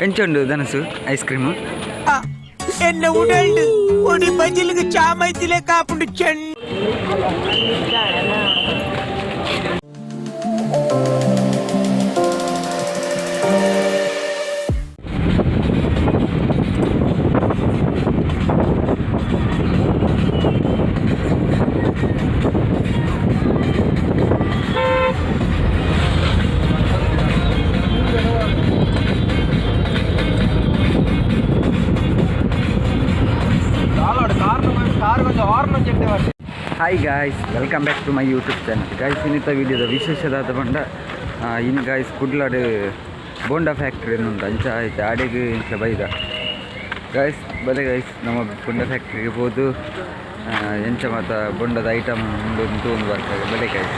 ಎಂಚುಂಡು Dhanus ice cream ಎನ್ನ ಉಡಲ್ಡು ಒಡಿ ಬಜಿಲಿಗೆ ಚಾಮೈತಿಲೆ ಕಾಪುಂಡು ಚೆಂಡು hi guys, welcome back to my YouTube channel. Guys, ಇನ್ನಿತ ವೀಡಿಯೋದ ವಿಶೇಷದಾದ ಬಂಡ ಇನ್ನು ಗಾಯ್ಸ್ ಕುಡ್ಲಾಡ್ ಬೋಂಡಾ ಫ್ಯಾಕ್ಟ್ರಿ ಅನ್ನೊಂದು ಅಂಚ ಆಯ್ತು ಆಡೆಗೆ ಇಂಚ ಬೈದ ಗಾಯ್ಸ್ ಬಲೆ ಗಾಯ್ಸ್ ನಮ್ಮ ಬೋಂಡಾ ಫ್ಯಾಕ್ಟ್ರಿಗೆ ಹೋದು ಎಂಚ ಮತ್ತು ಬೋಂಡದ ಐಟಮ್ ಒಂದು ಬರ್ತದೆ ಬಲೆ ಗಾಯ್ಸ್.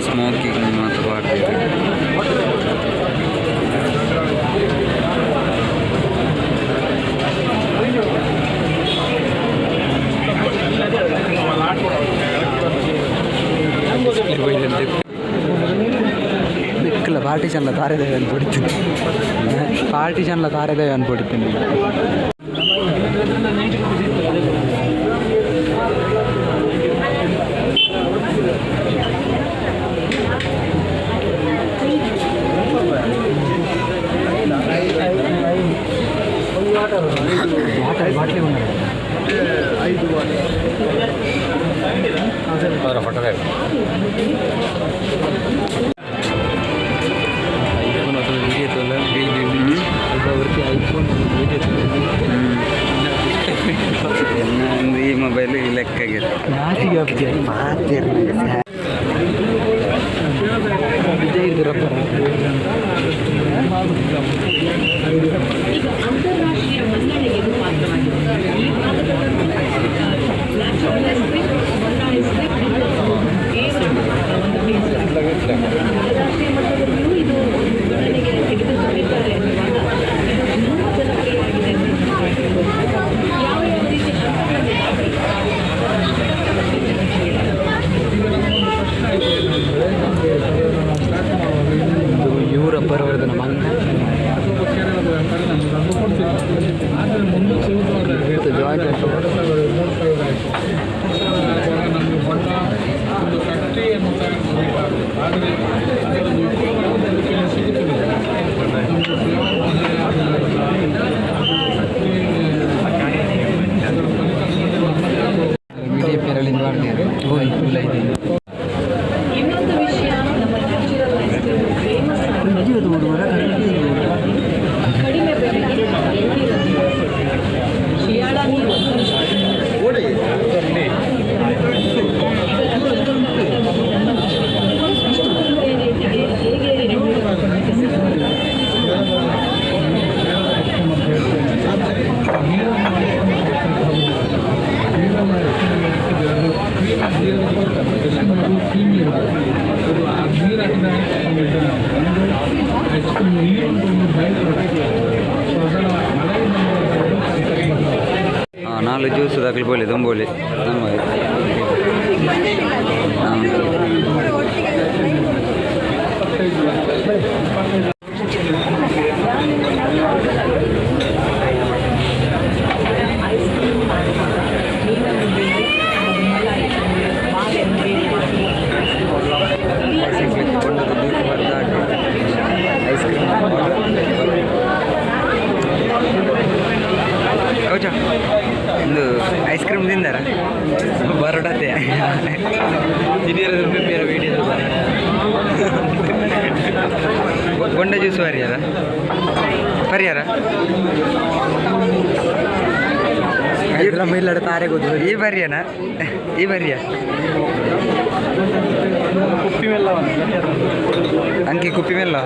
ಸ್ಮೋಕಿಂಗ್ ಮಾತ್ರ ಮಾಡ್ತೀವಿ. ಪಾರ್ಟಿಷನ್ಲ ತಾರೆದೇವೆ ಅನ್ಬಿಡ್ತೀನಿ, ಪಾರ್ಟಿಷನ್ಲ ತಾರೆದೇವೆ ಅನ್ಬಿಡ್ತೀನಿ. బాటిల్ ఉన్నాయి 5 ಅದರ ಫೋಟೋ ಐಫೋನ್ ಅದು ವಿಡಿಯೋ ತೋಲ ಅವರಿಗೆ ಐಫೋನ್ ವಿಡಿಯೋ ತೋಲ ಈ ಮೊಬೈಲ್ ಲೆಕ್ಕಾಗಿದೆ ಯಾರಿಗೆ ಮಾತಾಡ್ತಾರೆ ವಿಜಯ್ ಇದ್ರಪ್ಪ ಅಂತಾರಾಷ್ಟ್ರೀಯ ಮನ್ನಣೆಗೆ ಪಾತ್ರವಾಗಿದೆ. ಅಂತಾರಾಷ್ಟ್ರೀಯ ಮಟ್ಟದಲ್ಲಿಯೂ ಇದು ಮನ್ನಣೆಗೆ ತೆಗೆದುಕೊಂಡಿದ್ದಾರೆ ಯಾವ ರೀತಿ ಯೂರೋಪ್ ಬರೋದು ನಮ್ಮ ಮೀಡಿಯಾ ಪೇರಲ್ಲಿಂದ ಮಾಡಿದೆ. ಇನ್ನೊಂದು ವಿಷಯ, ನಮ್ಮ ನ್ಯಾಚುರಲ್ ಐಸ್ ಕ್ರೀಮ್ ಫೇಮಸ್ ಕಡಿಮೆ ಬೆಲೆಗೆ ಶಿಯಾಳ ನೀರು ನಾಲ್ಕು ಜ್ಯೂಸ್ ದಾಖಲೆ ಬೋಲಿ ದೊಂಬೋಲಿ ನಮ್ಮ 20 rupiah video itu Pak. Bonda juice variara. Variara. Idra ಮೇಲಡೆ ತಾರೆ ಗೊತ್ತು ಈ ಬರಿಯನ ಈ ಬರಿಯ ಕುಪ್ಪಿ ಮೆಲ್ಲ ಅಂಕಿ ಕುಪ್ಪಿ ಮೆಲ್ಲ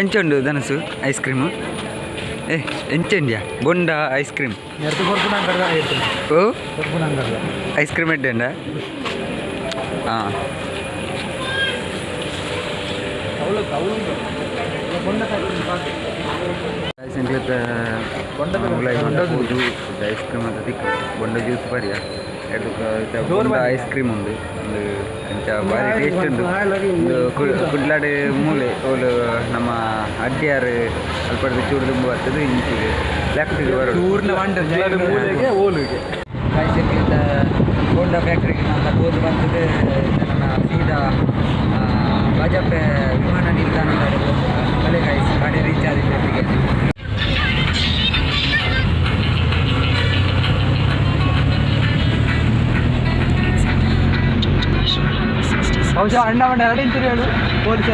ಎಂಚುಂಡು ಧನಸು ಐಸ್ ಕ್ರೀಮು ಎಂಚಂಡ್ಯಾ ಬೊಂಡ ಐಸ್ ಕ್ರೀಮ್ ಓ ಐಸ್ ಕ್ರೀಮ್ ಎಡ್ಡೆಂಡ ಹಾಂ ಐಸ್ ಕ್ರೀಮ್ ಅಂತ ತಿಕ್ಕ ಬೊಂಡ ಜ್ಯೂಸ್ ಬರಿಯ ಬೊಂಡ ಐಸ್ ಕ್ರೀಮ್ ಉಂಡು ಒಂದು ಎಂಚ ಭಾರಿ ಟೇಸ್ಟ್ ಉಂಡು ಕುಡ್ಲಾಡ್ ಮೂಲೆ ಅವಳು ನಮ್ಮ ಅಡ್ಡಿಯಾರು ಅಲ್ಪಡ್ದು ಚೂರು ತುಂಬ ಬರ್ತದೆ ಇಂಚಿಗೆ ಲೆಫ್ಟಿಗೆ ಬರೋದು ಬೋಂಡಾ ಫ್ಯಾಕ್ಟ್ರಿಗೆ ನಾನು ಹೋದು ಬರ್ತದೆ ನನ್ನ ಸೀದಾ ಬಾಜಪೆ ವಿಮಾನ ನಿಲ್ದಾಣ ಮಲೆಗಾಯಿಸಿ ಗಾಡಿ ರೀಚ್ ಆದಿದ್ದರಿಗೆ ಬಹುಶಃ ಅಣ್ಣ ಮಂಡ ಎರಡು ಇಂತಿರು ಹೇಳು ಪೊಲೀಸ್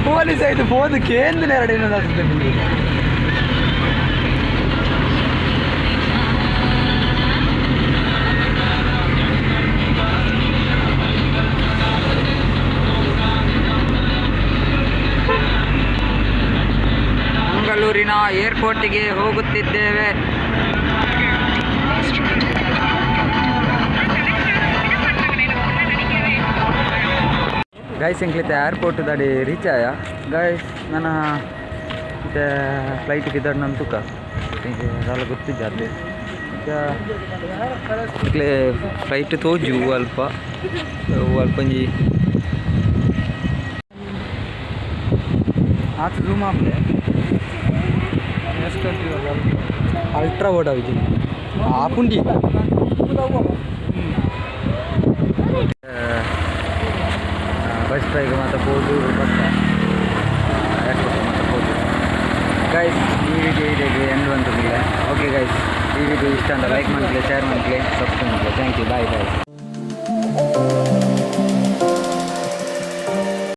ಪೊಲೀಸ್ ಆಯ್ತು ಹೋದ ಕೇಂದ್ರ ಎರಡು ಏನಾಗ್ತದೆ ಮಂಗಳೂರಿನ ಏರ್ಪೋರ್ಟಿಗೆ ಹೋಗುತ್ತಿದ್ದೇವೆ. ಗೈಸ್ ಎಂಕ್ಲಿತ್ತೆ ಏರ್ಪೋರ್ಟ್ ದಾಡಿ ರೀಚ್ ಆಯ ಗೈಸ್ ನನ್ನ ಮತ್ತೆ ಫ್ಲೈಟ್ ಕಿದ್ದಾಡ್ ನನ್ನ ತುಕ ಎಲ್ಲ ಗೊತ್ತಿದ್ದೆ ಅಲ್ಲಿ ಇಕ್ಲೆ ಫ್ಲೈಟ್ ತೋಜು ಅಲ್ಪ ಅಲ್ಪಂಜಿ ಆತ ಝೂಮ್ ಆಪ್ಲೆ ಅಲ್ಟ್ರಾ ಓಡ ವಿಜಯ್ ಆಪುಂಡಿ ಬಸ್ ಸ್ಟ್ರೈಕ್ ಮಾತ್ರ ಹೋದು ಬಸ್ ಏರ್ಪೋರ್ಟ್ ಮಾತ್ರ ಹೋದು ಗೈಸ್ ಈ ವಿಡಿಯೋ ಇದಕ್ಕೆ ಎಂಡ್ ಬಂದಿಲ್ಲ. ಓಕೆ ಗೈಸ್ ಈ ವಿಡಿಯೋ ಇಷ್ಟ ಅಂತ ಲೈಕ್ ಮಾಡಲಿ, ಶೇರ್ ಮಾಡಲಿ, ಸಬ್ಸ್ಕ್ರೈಬ್ ಮಾಡಲಿ. Thank you, bye bye.